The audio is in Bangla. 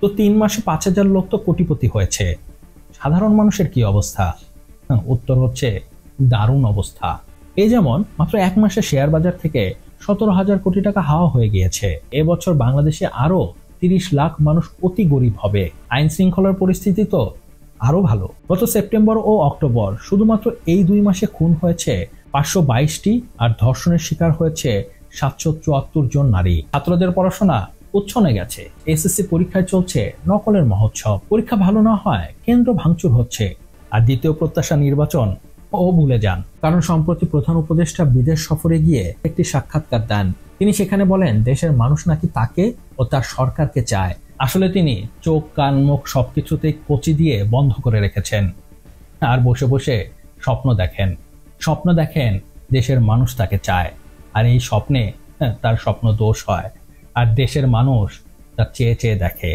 তো 3 মাসে 5,000 লোক তো কোটিপতি হয়েছে, সাধারণ মানুষের কি অবস্থা? উত্তর হচ্ছে দারুণ অবস্থা। এই যেমন মাত্র 1 মাসে শেয়ার বাজার থেকে 17,000 কোটি টাকা হাওয়া হয়ে গিয়েছে। এবছর বাংলাদেশে আরো 30 লাখ মানুষ অতি গরিব হবে। আইন শৃঙ্খলার পরিস্থিতি তো আরো ভালো। গত সেপ্টেম্বর ও অক্টোবর শুধুমাত্র এই 2 মাসে খুন হয়েছে 522টি, আর ধর্ষণের শিকার হয়েছে 774 জন নারী। ছাত্রদের পড়াশোনা উচ্ছনে গেছে। এসএসসি পরীক্ষায় চলছে নকলের মহোৎসব। পরীক্ষা ভালো না হয় কেন্দ্র ভাঙচুর হচ্ছে। আর দ্বিতীয় প্রত্যাশা নির্বাচন ও ভুলে যান, কারণ সম্প্রতি প্রধান উপদেষ্টা বিদেশ সফরে গিয়ে একটি সাক্ষাৎকার দেন। তিনি সেখানে বলেন দেশের মানুষ নাকি তাকে ও তার সরকারকে চায়। আসলে তিনি চোখ কান মুখ সবকিছুতেই কচি দিয়ে বন্ধ করে রেখেছেন, আর বসে বসে স্বপ্ন দেখেন দেশের মানুষ তাকে চায়। আর এই স্বপ্নে তার স্বপ্ন দোষ হয়, আর দেশের মানুষ তা চেয়ে চেয়ে দেখে।